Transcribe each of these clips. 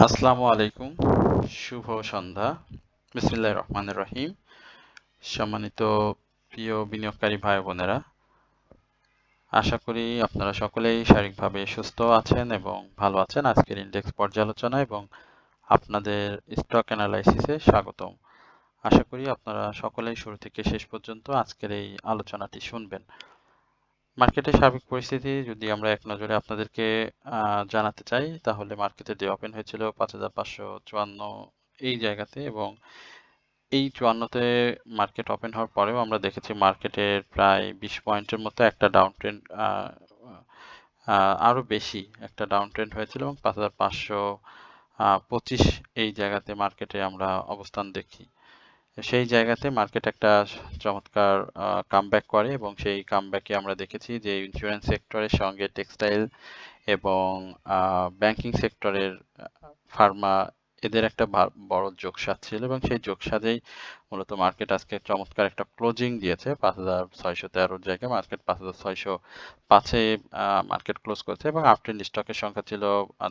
আসসালামু আলাইকুম, শুভ সন্ধ্যা। বিসমিল্লাহির রহমানির রহিম। সম্মানিত প্রিয় বিনিয়োগকারী ভাই বোনেরা, আশা করি আপনারা সকলেই শারীরিকভাবে সুস্থ আছেন এবং ভালো আছেন। আজকের ইন্ডেক্স পর্যালোচনা এবং আপনাদের স্টক অ্যানালাইসিসে স্বাগতম। আশা করি আপনারা সকলেই শুরু থেকে শেষ পর্যন্ত আজকের এই আলোচনাটি শুনবেন। মার্কেটের সার্বিক পরিস্থিতি যদি আমরা এক নজরে আপনাদেরকে জানাতে চাই, তাহলে মার্কেটের ডে ওপেন হয়েছিল ৫,৫৫৪ এই জায়গাতে, এবং এই ৫৪-তে মার্কেট ওপেন হওয়ার পরেও আমরা দেখেছি মার্কেটের প্রায় ২০ পয়েন্টের মতো একটা ডাউন ট্রেন্ড, আরো বেশি একটা ডাউন ট্রেন্ড হয়েছিল, এবং ৫,৫২৫ এই জায়গাতে মার্কেটে আমরা অবস্থান দেখি। সেই জায়গাতে মার্কেট একটা চমৎকার কামব্যাক করে, এবং সেই কামব্যাকে আমরা দেখেছি যে ইন্স্যুরেন্স সেক্টরের সঙ্গে টেক্সটাইল এবং ব্যাংকিং সেক্টরের ফার্মা, এদের একটা বড় যোগসাত ছিল, এবং সেই যোগসাতেই মূলত মার্কেট আজকে চমৎকার একটা ক্লোজিং দিয়েছে। ৫,৬১৩ জায়গায় মার্কেট ৫,৬০৫-এ মার্কেট ক্লোজ করেছে, এবং আফটার স্টকের সংখ্যা ছিল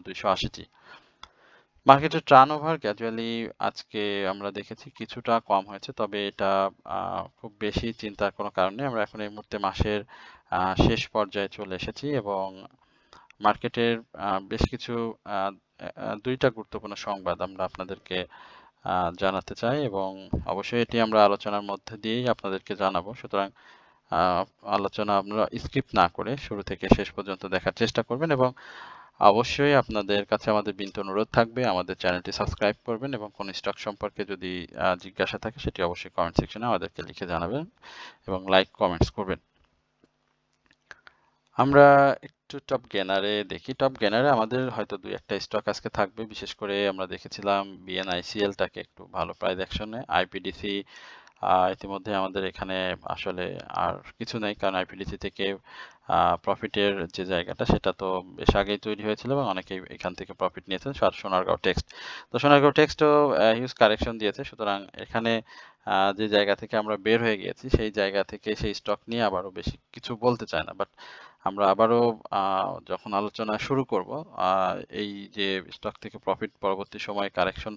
২৮০টি। মার্কেটের টার্নওভার গ্র্যাজুয়ালি আজকে আমরা দেখেছি কিছুটা কম হয়েছে, তবে এটা খুব বেশি চিন্তার কোনো কারণ নেই। আমরা এখন এই মুহূর্তে মাসের শেষ পর্যায়ে চলে এসেছি, এবং মার্কেটের বেশ কিছু দুইটা গুরুত্বপূর্ণ সংবাদ আমরা আপনাদেরকে জানাতে চাই, এবং অবশ্যই এটি আমরা আলোচনার মধ্যে দিয়েই আপনাদেরকে জানাবো। সুতরাং আলোচনা আপনারা স্কিপ না করে শুরু থেকে শেষ পর্যন্ত দেখার চেষ্টা করবেন, এবং অবশ্যই আপনাদের কাছে আমাদের বিনীত অনুরোধ থাকবে আমাদের চ্যানেলটি সাবস্ক্রাইব করবেন, এবং কোন স্টক সম্পর্কে যদি জিজ্ঞাসা থাকে সেটি অবশ্যই কমেন্ট সেকশনে আমাদেরকে লিখে জানাবেন এবং লাইক কমেন্টস করবেন। আমরা একটু টপ গেনারে দেখি। টপ গেনারে আমাদের হয়তো দুই একটা স্টক আজকে থাকবে। বিশেষ করে আমরা দেখেছিলাম বিএনআইসিএলটাকে একটু ভালো প্রাইস অ্যাকশনে। আইপিডিসি ইতিমধ্যে আমাদের এখানে আসলে আর কিছু নেই, কারণ আইপিডিসি থেকে প্রফিটের যে জায়গাটা সেটা তো বেশ আগেই তৈরি হয়েছিল, এবং অনেকেই এখান থেকে প্রফিট নিয়েছেন। আর সোনারগাঁও টেক্সট, তো সোনারগাঁও টেক্সটও হিউজ কারেকশন দিয়েছে। সুতরাং এখানে যে জায়গা থেকে আমরা বের হয়ে গিয়েছি সেই জায়গা থেকে সেই স্টক নিয়ে আবারও বেশি কিছু বলতে চায় না, বাট আমরা আবারও যখন আলোচনা শুরু করব, এই যে স্টক থেকে প্রফিট পরবর্তী সময়ে কারেকশন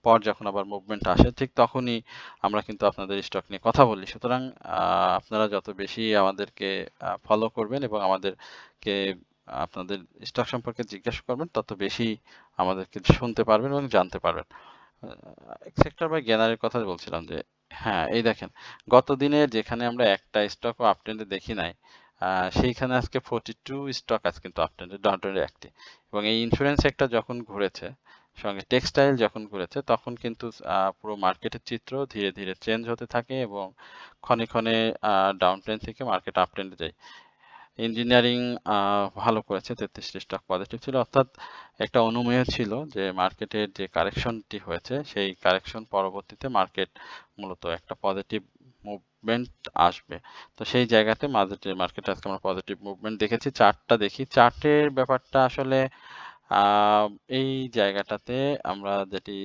পর যখন আবার মুভমেন্ট আসে, ঠিক তখনই আমরা কিন্তু আপনাদের স্টক নিয়ে কথা বলি। সুতরাং আপনারা যত বেশি আমাদেরকে ফলো করবেন এবং আমাদেরকে আপনাদের স্টক সম্পর্কে জিজ্ঞাসা করবেন, তত বেশি আমাদেরকে শুনতে পারবেন এবং জানতে পারবেন। সেক্টর বাই গেনারের কথা বলছিলাম যে, হ্যাঁ, এই দেখেন, গত দিনে যেখানে আমরা একটা স্টকও আপট্রেন্ডে দেখি নাই, সেইখানে আজকে 42 স্টক আজ কিন্তু আপট্রেন্ডে, ডাউনট্রেন্ডে একটি। এবং এই ইন্স্যুরেন্স সেক্টর যখন ঘুরেছে, সঙ্গে টেক্সটাইল যখন ঘুরেছে, তখন কিন্তু পুরো মার্কেটের চিত্র ধীরে ধীরে চেঞ্জ হতে থাকে, এবং ক্ষণে ক্ষণে ডাউন ট্রেন্ড থেকে মার্কেট আপ ট্রেন্ডে যায়। ইঞ্জিনিয়ারিং ভালো করেছে, 33টি স্টক পজিটিভ ছিল, অর্থাৎ একটা অনুমেয় ছিল যে মার্কেটের যে কারেকশনটি হয়েছে সেই কারেকশন পরবর্তীতে মার্কেট মূলত একটা পজিটিভ মুভমেন্ট আসবে। তো সেই জায়গাতে মার্কেটে আজকে আমরা পজিটিভ মুভমেন্ট দেখেছি। চার্টটা দেখি, চার্টের ব্যাপারটা আসলে এই জায়গাটাতে আমরা যেটি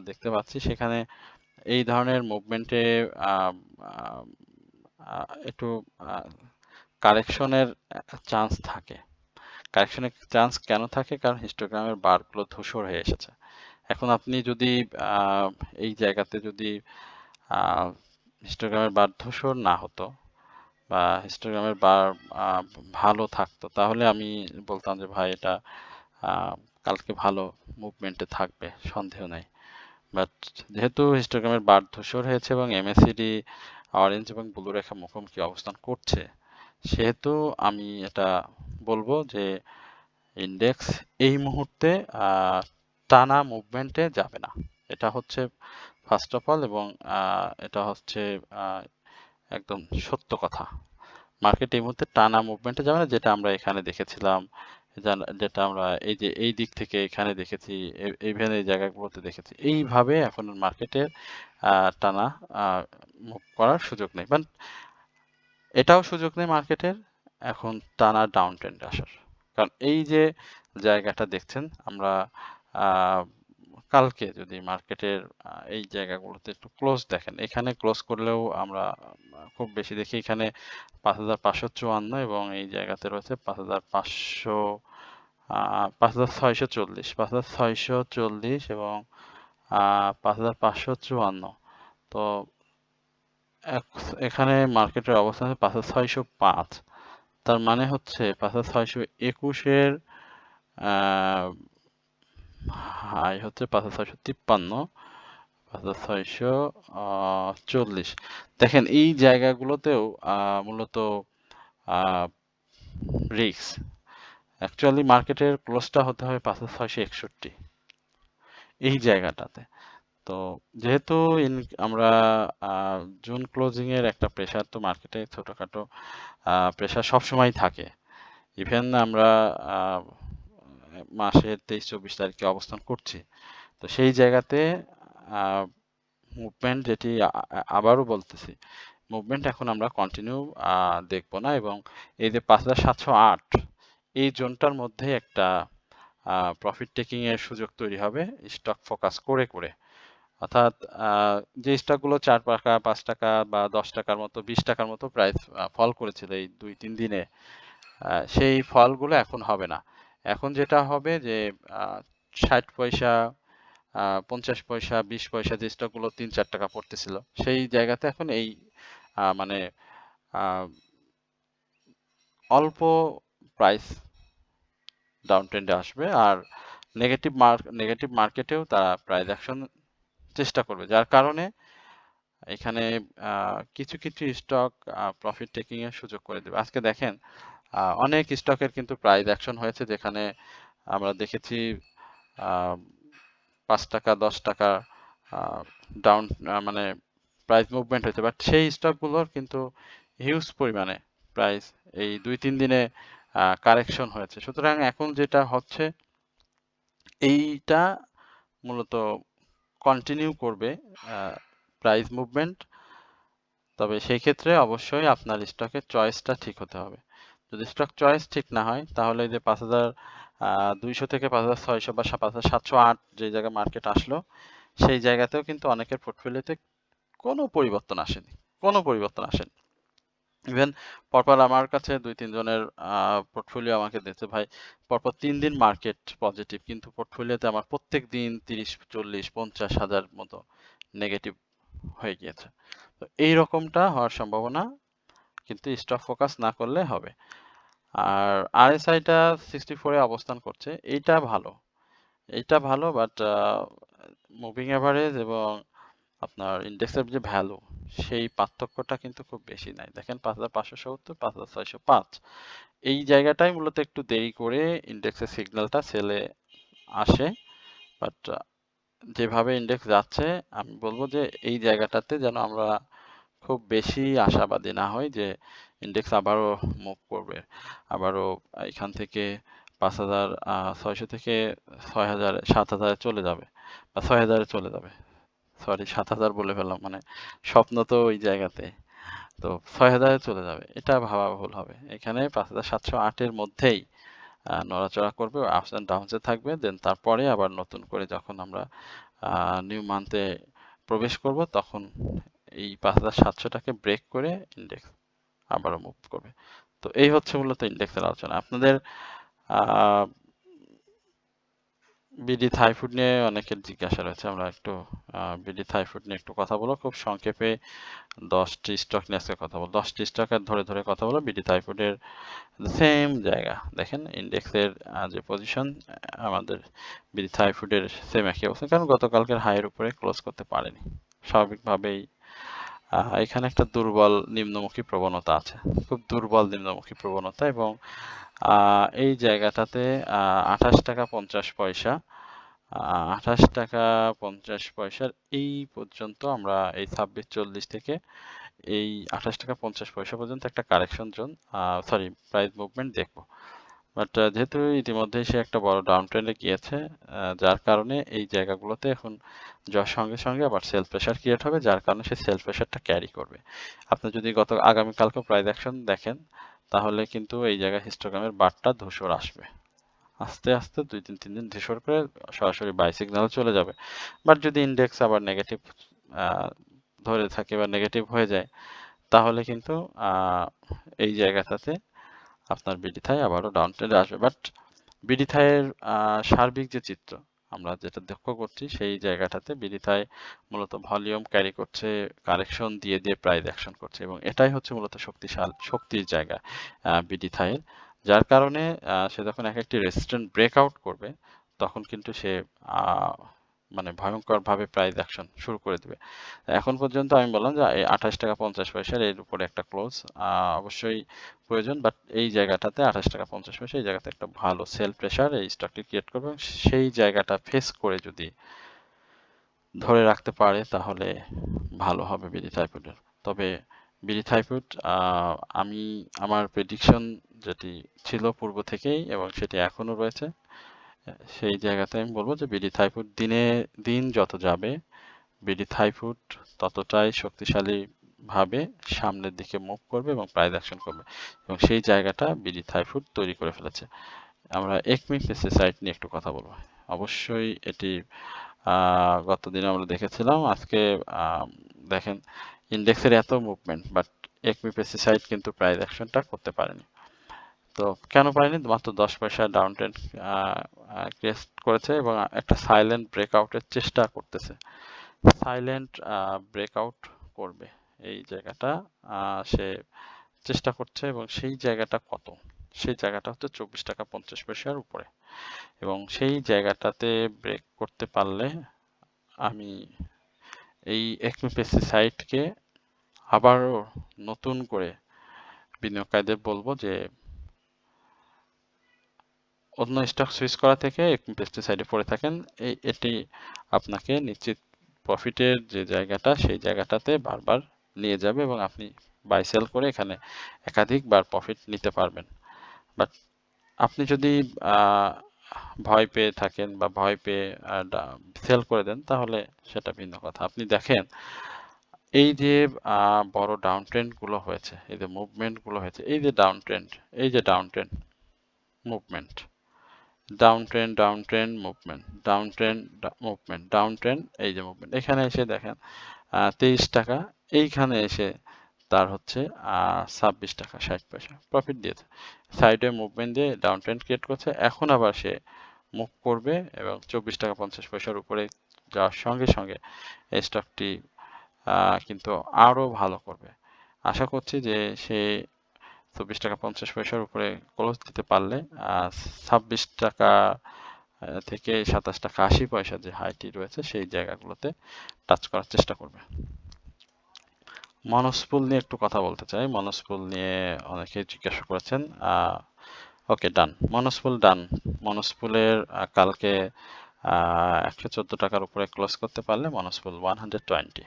দেখতে পাচ্ছি, সেখানে এই ধরনের মুভমেন্টে একটু কারেকশনের চান্স থাকে। কারেকশনের চান্স কেন থাকে? কারণ হিস্টোগ্রামের বারগুলো ধূসর হয়ে এসেছে। এখন আপনি যদি এই জায়গাতে যদি হিস্টোগ্রামের বার ধূসর না হতো, বা হিস্টোগ্রামের বার ভালো থাকতো, তাহলে আমি বলতাম যে ভাই এটা কালকে ভালো মুভমেন্টে থাকবে, সন্দেহ নাই। বাট যেহেতু হিস্টোগ্রামের বার ধূসর হয়েছে এবং এমএসিডি অরেঞ্জ এবং ব্লু রেখা মুখোমুখি অবস্থান করছে, সেহেতু আমি এটা বলবো যে ইন্ডেক্স এই মুহূর্তে টানা মুভমেন্টে যাবে না। এটা হচ্ছে ফার্স্ট অফ অল, এবং এটা হচ্ছে একদম সত্য কথা। মার্কেট এই মুহূর্তে টানা মুভমেন্টে যাবে না, যেটা আমরা এখানে দেখেছিলাম, যেটা আমরা এই যে এই দিক থেকে এখানে দেখেছি, ইভেন এই জায়গাগুলোতে দেখেছি। এইভাবে এখন মার্কেটের টানা মুভ করার সুযোগ নেই, বাট এটাও সুযোগ নেই মার্কেটের এখন টানা ডাউন ট্রেন্ডে আসার। কারণ এই যে জায়গাটা দেখছেন, আমরা কালকে যদি মার্কেটের এই জায়গাগুলোতে একটু ক্লোজ দেখেন, এখানে ক্লোজ করলেও আমরা খুব বেশি দেখি এখানে ৫,৫৫৪, এবং এই জায়গাতে রয়েছে ৫,৫০০ 5640, 5640 এবং 5554। তো এখানে মার্কেটের অবস্থান হচ্ছে 5605। তার মানে হচ্ছে 5621-এর হাই হচ্ছে 5653, 5640। দেখেন এই জায়গাগুলোতেও মূলত রিস্ক। অ্যাকচুয়ালি মার্কেটের ক্লোজটা হতে হবে 5661 এই জায়গাটাতে। তো যেহেতু আমরা জুন ক্লোজিং এর একটা প্রেসার তো মার্কেটে ছোটখাটো প্রেসার সবসময় থাকে। ইভেন আমরা মাসের 23-24 তারিখে অবস্থান করছি। তো সেই জায়গাতে মুভমেন্ট যেটি আবারও বলতেছি, মুভমেন্ট এখন আমরা কন্টিনিউ দেখব না, এবং এই যে 5708 এই জোনটার মধ্যে একটা প্রফিট টেকিং এর সুযোগ তৈরি হবে স্টক ফোকাস করে করে। অর্থাৎ যে স্টকগুলো 4 টাকা 5 টাকা বা 10 টাকার মতো 20 টাকার মতো প্রাইস ফল করেছিল এই 2-3 দিনে, সেই ফলগুলো এখন হবে না। এখন যেটা হবে যে 60 পয়সা 50 পয়সা 20 পয়সা যে স্টকগুলো 3-4 টাকা পড়তেছিল সেই জায়গাতে এখন এই মানে অল্প প্রাইস ডাউন ট্রেন্ডে আসবে, আর নেগেটিভ মার্কেটেও তারা প্রাইস অ্যাকশন চেষ্টা করবে, যার কারণে এখানে কিছু কিছু স্টক প্রফিট টেকিং এর সুযোগ করে দেবে। আজকে দেখেন অনেক স্টকের কিন্তু প্রাইস অ্যাকশন হয়েছে, যেখানে আমরা দেখেছি 5 টাকা 10 টাকা ডাউন মানে প্রাইস মুভমেন্ট হয়েছে, বাট সেই স্টকগুলোর কিন্তু হিউজ পরিমাণে প্রাইস এই 2-3 দিনে কারেকশন হয়েছে। সুতরাং এখন যেটা হচ্ছে এইটা মূলত কন্টিনিউ করবে প্রাইস মুভমেন্ট। তবে সেই ক্ষেত্রে অবশ্যই আপনার স্টকের চয়েসটা ঠিক হতে হবে। যদি স্টক চয়েস ঠিক না হয় তাহলে যে 5200 থেকে 5600 বা 5708 যে জায়গায় মার্কেট আসলো সেই জায়গাতেও কিন্তু অনেকের পোর্টফোলিওতে কোনো পরিবর্তন আসেনি, কোনো পরিবর্তন আসেনি। ইভেন পরপর আমার কাছে 2-3 জনের পোর্টফোলিও আমাকে দিয়েছে, ভাই পরপর 3 দিন মার্কেট পজিটিভ, কিন্তু পোর্টফোলিওতে আমার প্রত্যেক দিন 30, 40, 50 হাজার মতো নেগেটিভ হয়ে গিয়েছে। তো এই রকমটা হওয়ার সম্ভাবনা কিন্তু স্টক ফোকাস না করলে হবে। আর আরএসআইটা 64 এ অবস্থান করছে, এইটা ভালো, এইটা ভালো, বাট মুভিং এভারেজ এবং আপনার ইন্ডেক্সের যে ভ্যালু সেই পার্থক্যটা কিন্তু খুব বেশি নাই। দেখেন 5570, 5605 এই জায়গাটাই মূলত একটু দেরি করে ইন্ডেক্সের সিগন্যালটা সেলে আসে, বাট যেভাবে ইন্ডেক্স যাচ্ছে আমি বলবো যে এই জায়গাটাতে যেন আমরা খুব বেশি আশাবাদী না হই যে ইন্ডেক্স আবারও মুভ করবে, আবারও এখান থেকে 5600 থেকে 6000 7000 চলে যাবে বা 6000 চলে যাবে। সরি 7000 বলে ফেললাম, মানে স্বপ্ন তো ওই জায়গাতে, তো 6000 চলে যাবে এটা ভাবা ভুল হবে। এখানে 5708 এর মধ্যেই নড়াচড়া করবে, আপস এন্ড ডাউনস এ থাকবে, দেন তারপরে আবার নতুন করে যখন আমরা নিউ মান্থে প্রবেশ করব তখন এই 5700টাকে ব্রেক করে ইন্ডেক্স আবারও মুভ করবে। তো এই হচ্ছে মূলত ইন্ডেক্সের আলোচনা। আপনাদের বিডি থাইফুড নিয়ে অনেকের জিজ্ঞাসা রয়েছে, আমরা একটু বিডি থাইফুড নিয়ে একটু কথা বলবো খুব সংক্ষেপে। 10টি স্টক নিয়ে আজকে কথা বলবো, 10টি স্টকের ধরে ধরে কথা বলবো। বিডি থাইফুডের সেম জায়গা দেখেন, ইন্ডেক্সের যে পজিশন আমাদের বিডি থাইফুডের সেম একই অবস্থা, কারণ গতকালকের হাইয়ের উপরে ক্লোজ করতে পারেনি। স্বাভাবিকভাবেই এখানে একটা দুর্বল নিম্নমুখী প্রবণতা আছে, খুব দুর্বল নিম্নমুখী প্রবণতা, এবং এই জায়গাটাতে 28 টাকা 50 পয়সা 28 টাকা 50 পয়সার এই পর্যন্ত আমরা এই 2640 থেকে এই 28 টাকা 50 পয়সা পর্যন্ত একটা correction zone, sorry price movement দেখবো। বাট যেহেতু ইতিমধ্যে সে একটা বড় ডাউন ট্রেন্ডে গিয়েছে, যার কারণে এই জায়গাগুলোতে এখন যাওয়ার সঙ্গে সঙ্গে আবার সেল প্রেশার ক্রিয়েট হবে, যার কারণে সে সেল প্রেশারটা ক্যারি করবে। আপনি যদি আগামীকালকে প্রাইস অ্যাকশন দেখেন তাহলে কিন্তু এই জায়গায় হিস্টোগ্রামের বারটা ধূসর আসবে, আস্তে আস্তে 2-3 দিন ধূসর করে সরাসরি বাই সিগন্যালে চলে যাবে। বাট যদি ইন্ডেক্স আবার নেগেটিভ ধরে থাকে বা নেগেটিভ হয়ে যায় তাহলে কিন্তু এই জায়গাটাতে আপনার বিডি থাই আবারও ডাউন ট্রেন্ডে আসবে। বাট বিডি থাইয়ের সার্বিক যে চিত্র আমরা যেটা লক্ষ্য করছি সেই জায়গাটাতে বিডি থাই মূলত ভলিউম ক্যারি করছে, কারেকশন দিয়ে দিয়ে প্রাইস অ্যাকশন করছে এবং এটাই হচ্ছে মূলত শক্তির জায়গা বিডি থাইয়ের, যার কারণে সে যখন এক একটি রেজিস্ট্যান্ট ব্রেকআউট করবে তখন কিন্তু সে আহ, মানে ভয়ঙ্কর ভাবে প্রাইস অ্যাকশন শুরু করে দিবে। এখন পর্যন্ত আমি বললাম যে এই 28 টাকা 50 পয়সার এর উপরে একটা ক্লোজ অবশ্যই প্রয়োজন, বাট এই জায়গাটাতে 28 টাকা 50 পয়সা এই জায়গাতে একটা ভালো সেল প্রেসার এই স্টকটি ক্রিয়েট করবে এবং সেই জায়গাটা ফেস করে যদি ধরে রাখতে পারে তাহলে ভালো হবে বিডি থাইপুটের। তবে বিডি থাইপুট আমি আমার প্রেডিকশন যেটি ছিল পূর্ব থেকেই এবং সেটি এখনো রয়েছে, সেই জায়গাতে আমি বলবো যে বিডি থাইপুট দিন যত যাবে বিডি থাইপুট ততটাই শক্তিশালী ভাবে সামনের দিকে মুভ করবে এবং প্রাইস অ্যাকশন করবে এবং সেই জায়গাটা বিডি থাইপুট তৈরি করে ফেলেছে। আমরা একমি পেস্টিসাইড নিয়ে একটু কথা বলবো। অবশ্যই এটি গত দিনে আমরা দেখেছিলাম, আজকে দেখেন ইন্ডেক্সের এত মুভমেন্ট বাট একমি পেস্টিসাইড কিন্তু প্রাইস অ্যাকশনটা করতে পারেনি। তো কেন পারেনি? মাত্র 10 পয়সা ডাউন ট্রেন্ড ক্রিয়েট করেছে এবং একটা সাইলেন্ট ব্রেকআউটের চেষ্টা করতেছে। সাইলেন্ট ব্রেকআউট করবে এই জায়গাটা সে চেষ্টা করছে এবং সেই জায়গাটা কত? সেই জায়গাটা হচ্ছে 24 টাকা 50 পয়সার উপরে এবং সেই জায়গাটাতে ব্রেক করতে পারলে আমি এই একমি পেস্টিসাইডকে আবারও নতুন করে বিনিয়োগকারীদের বলবো যে অন্য স্টক সুইচ করা থেকে একমি পেস্টিসাইডে পড়ে থাকেন, এটি আপনাকে নিশ্চিত প্রফিটের যে জায়গাটা সেই জায়গাটাতে বারবার নিয়ে যাবে এবং আপনি বাই সেল করে এখানে একাধিকবার প্রফিট নিতে পারবেন। বাট আপনি যদি ভয় পেয়ে থাকেন বা ভয় পেয়ে সেল করে দেন তাহলে সেটা ভিন্ন কথা। আপনি দেখেন এই যে বড় ডাউন ট্রেন্ড গুলো হয়েছে, এই যে মুভমেন্ট গুলো হয়েছে, এই যে ডাউন ট্রেন্ড, এই যে down trend movement, down trend down trend movement, down trend movement, down trend, এই যে মুভমেন্ট, এখানে এসে দেখেন 23 টাকা, এইখানে এসে তার হচ্ছে 26 টাকা 60 পয়সা প্রফিট দিয়েছে, সাইডে মুভমেন্ট দিয়ে ডাউন ট্রেন্ড ক্রিয়েট করছে, এখন আবার সে মুভ করবে এবং 24 টাকা 50 পয়সার উপরে যাওয়ার সঙ্গে সঙ্গে এই স্টকটি কিন্তু আরো ভালো করবে। আশা করছি যে সে 24 টাকা 50 পয়সার উপরে ক্লোজ দিতে পারলে 26 টাকা থেকে 27 টাকা 80 পয়সা যে হাইটি রয়েছে সেই জায়গাগুলোতে টাচ করার চেষ্টা করবে। মনস্পুল নিয়ে একটু কথা বলতে চাই। মনস্পুল নিয়ে অনেকে জিজ্ঞাসা করেছেন। ওকে, ডান, মনস্পুল ডান। মনস্পুলের কালকে 114 টাকার উপরে ক্লোজ করতে পারলে মনস্পুল 120।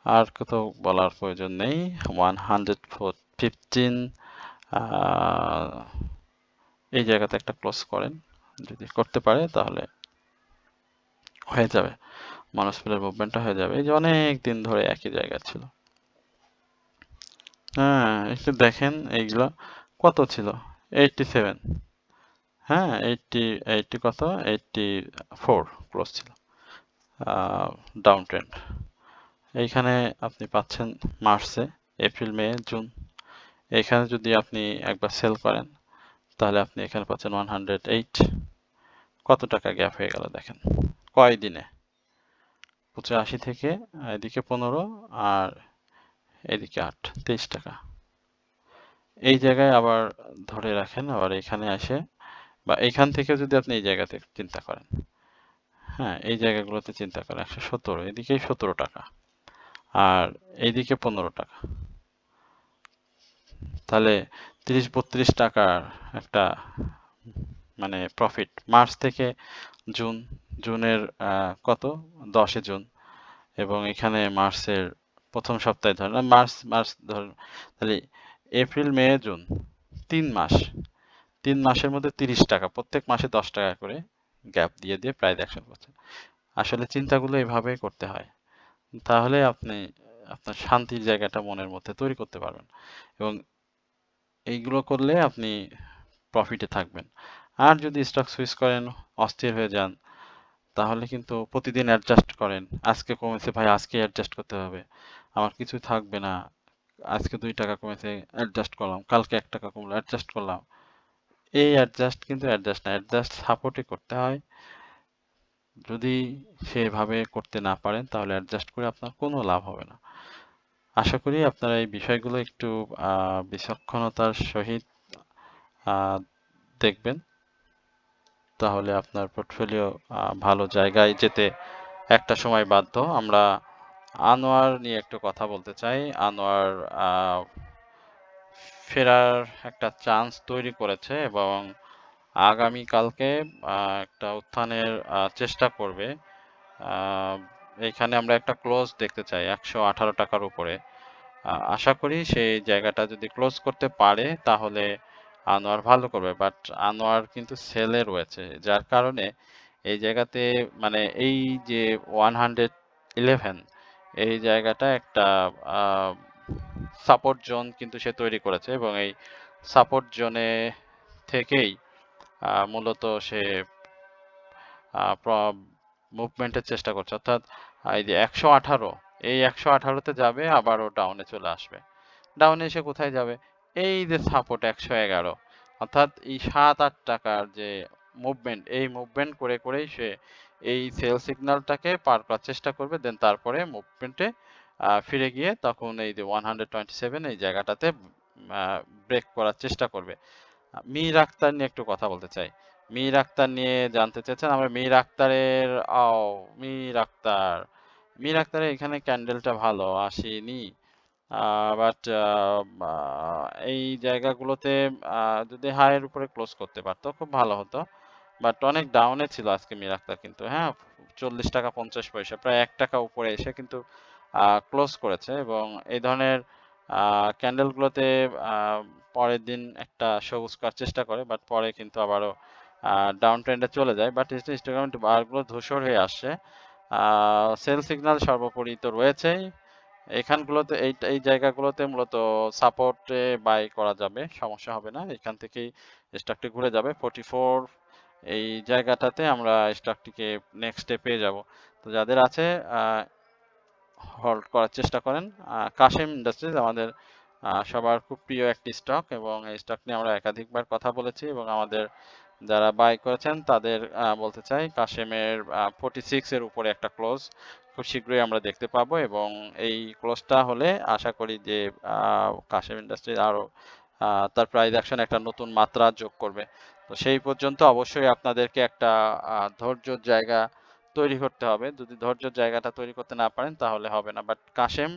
আর কোথাও বলার প্রয়োজন নেই। 115 এই জায়গাতে একটা ক্লোজ করেন, যদি করতে পারে তাহলে হয়ে যাবে, মনস্পুলের মুভমেন্টটা হয়ে যাবে। এই যে অনেক দিন ধরে একই জায়গায় ছিল। হ্যাঁ, একটু দেখেন এইগুলো কত ছিল, 87, হ্যাঁ 80 কত, 84 ক্লোজ ছিল ডাউন ট্রেন্ড। এইখানে আপনি পাচ্ছেন মার্চে, এপ্রিল মে জুন, এখানে যদি আপনি একবার সেল করেন তাহলে আপনি এখানে পাচ্ছেন 108। কত টাকা গ্যাপ হয়ে গেল দেখেন, কয়দিনে, 85 থেকে এদিকে 15 আর এদিকে 8, 23 টাকা। এই জায়গায় আবার ধরে রাখেন, আবার এখানে আসে বা এইখান থেকে যদি আপনি এই জায়গাতে চিন্তা করেন, হ্যাঁ এই জায়গাগুলোতে চিন্তা করেন, 117, এদিকেই 17 টাকা আর এইদিকে 15 টাকা, তাহলে 30-32 টাকার একটা মানে প্রফিট মার্চ থেকে জুন, জুনের কত 10 জুন এবং এখানে মার্চের প্রথম সপ্তাহে ধরেন মার্চ মার্চ ধরেন, তাহলে এপ্রিল মে জুন 3 মাস, 3 মাসের মধ্যে 30 টাকা, প্রত্যেক মাসে 10 টাকা করে গ্যাপ দিয়ে দিয়ে প্রাইস অ্যাকশন করছে। আসলে চিন্তাগুলো এভাবেই করতে হয়, তাহলে আপনি আপনার শান্তির জায়গাটা মনের মধ্যে তৈরি করতে পারবেন এবং এইগুলো করলে আপনি প্রফিটে থাকবেন। আর যদি স্টক সুইচ করেন, অস্থির হয়ে যান, তাহলে কিন্তু প্রতিদিন অ্যাডজাস্ট করেন, আজকে কমেছে ভাই আজকে অ্যাডজাস্ট করতে হবে, আমার কিছু থাকবে না, আজকে 2 টাকা কমেছে অ্যাডজাস্ট করলাম, কালকে 1 টাকা কমলো অ্যাডজাস্ট করলাম, এই অ্যাডজাস্ট কিন্তু অ্যাডজাস্ট না, অ্যাডজাস্ট সাপোর্টই করতে হয়। যদি সেভাবে করতে না পারেন তাহলে অ্যাডজাস্ট করে আপনার কোনো লাভ হবে না। আশা করি আপনারা এই বিষয়গুলো একটু বিচক্ষণতার সহিত দেখবেন, তাহলে আপনার পোর্টফোলিও ভালো জায়গায় যেতে একটা সময় বাধ্য। আমরা আনোয়ার নিয়ে একটু কথা বলতে চাই। আনোয়ার ফেরার একটা চান্স তৈরি করেছে এবং আগামীকালকে একটা উত্থানের চেষ্টা করবে। এইখানে আমরা একটা ক্লোজ দেখতে চাই 118 টাকার উপরে। আশা করি সেই জায়গাটা যদি ক্লোজ করতে পারে তাহলে আনোয়ার ভালো করবে, বাট আনোয়ার কিন্তু সেলে রয়েছে, যার কারণে এই জায়গাতে মানে এই যে 111 এই জায়গাটা একটা সাপোর্ট জোন কিন্তু সে তৈরি করেছে এবং এই সাপোর্ট জোনে থেকেই মূলত সে মুভমেন্টের চেষ্টা করছে, অর্থাৎ এই যে 118 এই 118তে যাবে আবারও ডাউনে চলে আসবে। ডাউনে এসে কোথায় যাবে? এই যে সাপোর্ট 111, অর্থাৎ এই 7-8 টাকার যে মুভমেন্ট, এই মুভমেন্ট করে করেই সে এই সেল সিগন্যালটাকে পার করার চেষ্টা করবে, দেন তারপরে মুভমেন্টে ফিরে গিয়ে তখন এই যে 127 এই জায়গাটাতে ব্রেক করার চেষ্টা করবে। মীর আক্তার নিয়ে একটু কথা বলতে চাই। মীর আক্তার নিয়ে জানতে চেয়েছেন। আমরা মীর আক্তারের মীর আক্তার। মীর আক্তারের এখানে ক্যান্ডেলটা ভালো আসেনি। বাট এই জায়গাগুলোতে যদি হাইয়ের উপরে ক্লোজ করতে পারতো খুব ভালো হতো। বাট অনেক ডাউনে ছিল আজকে মীর আক্তার কিন্তু, হ্যাঁ? 40 টাকা 50 পয়সা, প্রায় 1 টাকা উপরে এসে কিন্তু ক্লোজ করেছে এবং এই ধরনের ক্যান্ডেলগুলোতে আ পরের দিন একটা সবুজ করার চেষ্টা করে, বাট পরে কিন্তু আবারও ডাউন ট্রেন্ডে চলে যায়। বাট হিস্টোগ্রাম বারগুলো ধূসর হয়ে আসছে। সেল সিগন্যাল সর্বোপরি তো রয়েছেই। এখানগুলোতে এই জায়গাগুলোতে মূলত সাপোর্টে বাই করা যাবে, সমস্যা হবে না। এখান থেকেই স্টকটি ঘুরে যাবে 44 এই জায়গাটাতে আমরা স্টকটিকে নেক্সটে পেয়ে যাব। তো যাদের আছে হোল্ড করার চেষ্টা করেন। কাশেম ইন্ডাস্ট্রিজ আমাদের সবার খুব প্রিয় একটি স্টক এবং এই স্টক নিয়ে আমরা একাধিকবার কথা বলেছি এবং আমাদের যারা বাই করেছেন তাদের বলতে চাই কাশেমের 46 এর উপরে একটা ক্লোজ খুব শীঘ্রই আমরা দেখতে পাবো এবং এই ক্লোজটা হলে আশা করি যে কাশেম ইন্ডাস্ট্রি আরো তার প্রাইস অ্যাকশন একটা নতুন মাত্রা যোগ করবে। তো সেই পর্যন্ত অবশ্যই আপনাদেরকে একটা ধৈর্যর জায়গা তৈরি করতে হবে। যদি ধৈর্যের জায়গাটা তৈরি করতে না পারেন তাহলে হবে না, বাট কাশেম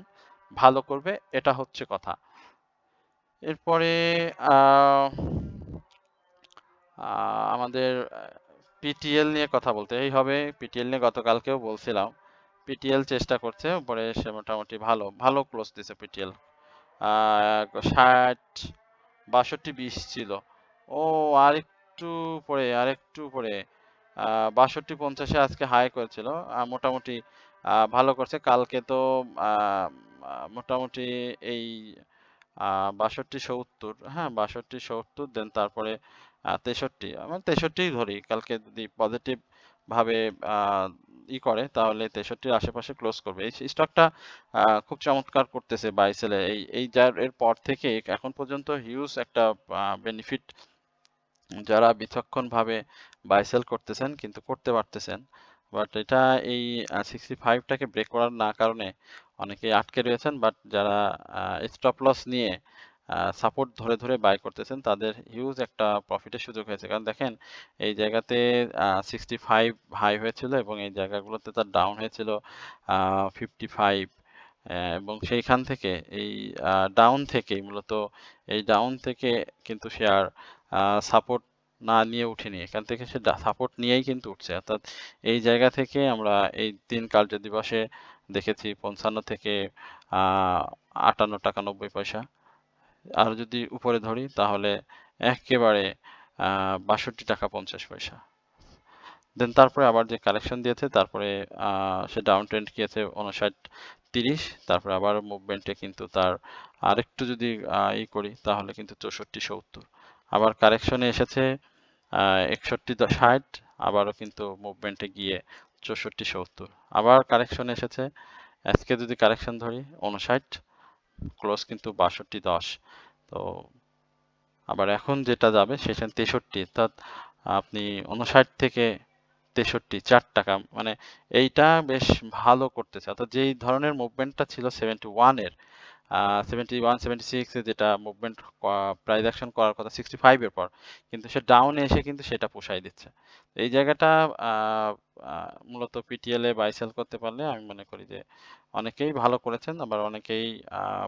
ভালো করবে, এটা হচ্ছে কথা। এরপরে আহ আমাদের পিটিএল নিয়ে কথা বলতেই হবে। পিটিএল নিয়ে গতকালকেও বলছিলাম, পিটিএল চেষ্টা করছে, উপরে এসে মোটামুটি ভালো ভালো ক্লোজ দিছে পিটিএল। 60 62-20 ছিল, ও আরেকটু আরেকটু পরে 62-50-এ আজকে হাই করেছিল। মোটামুটি ভালো করছে। কালকে তো আহ, মোটামুটি এই 62-70, হ্যাঁ 62-70, দেন তারপরে 63, আমরা 63 ধরি, কালকে যদি পজিটিভ ভাবে আহ, করে তাহলে 63-র আশেপাশে ক্লোজ করবে। এই স্টকটা খুব চমৎকার করতেছে বাই সেলে, এই যার এর পর থেকে এখন পর্যন্ত হিউজ একটা বেনিফিট যারা বিচক্ষণ ভাবে বাই সেল করতেছেন কিন্তু করতে পারতেছেন, বাট এটা এই 65টাকে ব্রেক করার না কারণে অনেকেই আটকে রয়েছেন, বাট যারা স্টপ লস নিয়ে সাপোর্ট ধরে ধরে বাই করতেছেন তাদের হিউজ একটা প্রফিটের সুযোগ হয়েছে। কারণ দেখেন এই জায়গাতে 65 হাই হয়েছিল এবং এই জায়গাগুলোতে তার ডাউন হয়েছিল 55, এবং সেইখান থেকে এই ডাউন থেকেই মূলত এই ডাউন থেকে কিন্তু সে আর সাপোর্ট না নিয়ে উঠেনি, এখান থেকে সে সাপোর্ট নিয়েই কিন্তু উঠছে, অর্থাৎ এই জায়গা থেকে আমরা এই 3 কার্য দিবসে দেখেছি 55 থেকে 58 টাকা 90 পয়সা। আর যদি উপরে ধরি তাহলে একেবারে 62 টাকা 50 পয়সা। দেন তারপরে আবার যে কালেকশন দিয়েছে তারপরে সে ডাউন ট্রেন্ড গিয়েছে 59-30, তারপরে আবার মুভমেন্টে কিন্তু তার আরেকটু যদি করি তাহলে কিন্তু 64-70, আবার কারেকশনে এসেছে 61-60, আবারও কিন্তু মুভমেন্টে গিয়ে 64-70, আবার কারেকশনে এসেছে, আজকে যদি কারেকশন ধরি 59, ক্লোজ কিন্তু 62-10। তো আবার এখন যেটা যাবে সেখানে 63, অর্থাৎ আপনি 59 থেকে 63 4 টাকা, মানে এইটা বেশ ভালো করতেছে। অর্থাৎ যেই ধরনের মুভমেন্টটা ছিল 71 এর, 71 76 এ যেটা মুভমেন্ট প্রাইস অ্যাকশন করার কথা 65 এর পর, কিন্তু সে ডাউনে এসে কিন্তু সেটা পুষাই দিচ্ছে। এই জায়গাটা মূলত পিটিএল এ বাই সেল করতে পারলে আমি মনে করি যে অনেকেই ভালো করেছেন, আবার অনেকেই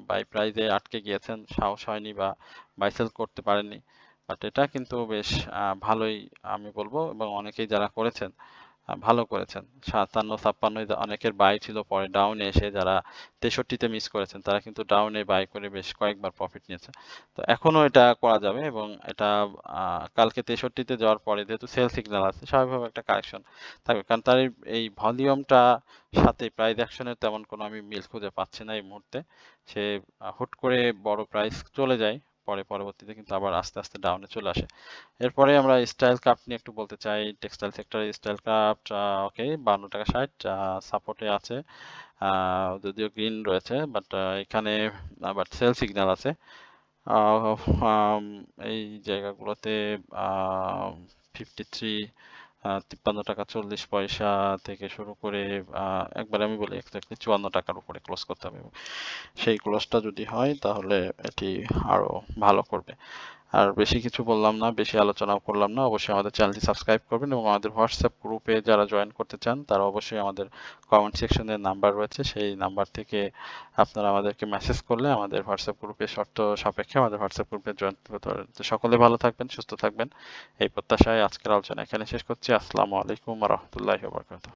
বাই প্রাইজে আটকে গিয়েছেন, সাহস হয়নি বা বাই সেল করতে পারেননি। বাট এটা কিন্তু বেশ ভালোই আমি বলবো, এবং অনেকেই যারা করেছেন ভালো করেছেন। 57 56 অনেকের বাই ছিল, পরে ডাউনে এসে যারা 63 তে মিস করেছেন তারা কিন্তু ডাউনে বাই করে বেশ কয়েকবার প্রফিট নিয়েছে। তো এখনো এটা করা যাবে, এবং এটা কালকে 63-তে যাওয়ার পরে যেহেতু সেল সিগন্যাল আছে, স্বাভাবিকভাবে একটা কারেকশন থাকবে, কারণ তার এই ভলিউমটা সাথে প্রাইস অ্যাকশনের তেমন কোনো আমি মিল খুঁজে পাচ্ছি না এই মুহূর্তে। সে হুট করে বড় প্রাইস চলে যায়, পরে পরবর্তীতে কিন্তু আবার আস্তে আস্তে ডাউনে চলে আসে। এরপরে আমরা স্টাইল ক্রাফট নিয়ে একটু বলতে চাই। টেক্সটাইল সেক্টরে স্টাইল ক্রাফট ওকে 52 টাকা 60 সাপোর্টে আছে, যদিও গ্রিন রয়েছে, বাট এখানে আবার সেল সিগন্যাল আছে। আহ, আম, এই জায়গাগুলোতে 53, 53 টাকা 40 পয়সা থেকে শুরু করে একবার আমি বলি এক্স্যাক্টলি 54 টাকার উপরে ক্লোজ করতে হবে, এবং সেই ক্লোজটা যদি হয় তাহলে এটি আরো ভালো করবে। আর বেশি কিছু বললাম না, বেশি আলোচনাও করলাম না। অবশ্যই আমাদের চ্যানেলটি সাবস্ক্রাইব করবেন, এবং আমাদের হোয়াটসঅ্যাপ গ্রুপে যারা জয়েন করতে চান তারা অবশ্যই আমাদের কমেন্ট সেকশনে নাম্বার রয়েছে, সেই নাম্বার থেকে আপনারা আমাদেরকে মেসেজ করলে আমাদের হোয়াটসঅ্যাপ গ্রুপে শর্ত সাপেক্ষে আমাদের হোয়াটসঅ্যাপ গ্রুপে জয়েন করতে পারেন। তো সকলে ভালো থাকবেন, সুস্থ থাকবেন, এই প্রত্যাশায় আজকের আলোচনা এখানে শেষ করছি। আসসালামু আলাইকুম ওয়া রাহমাতুল্লাহি ওয়া বারাকাতুহু।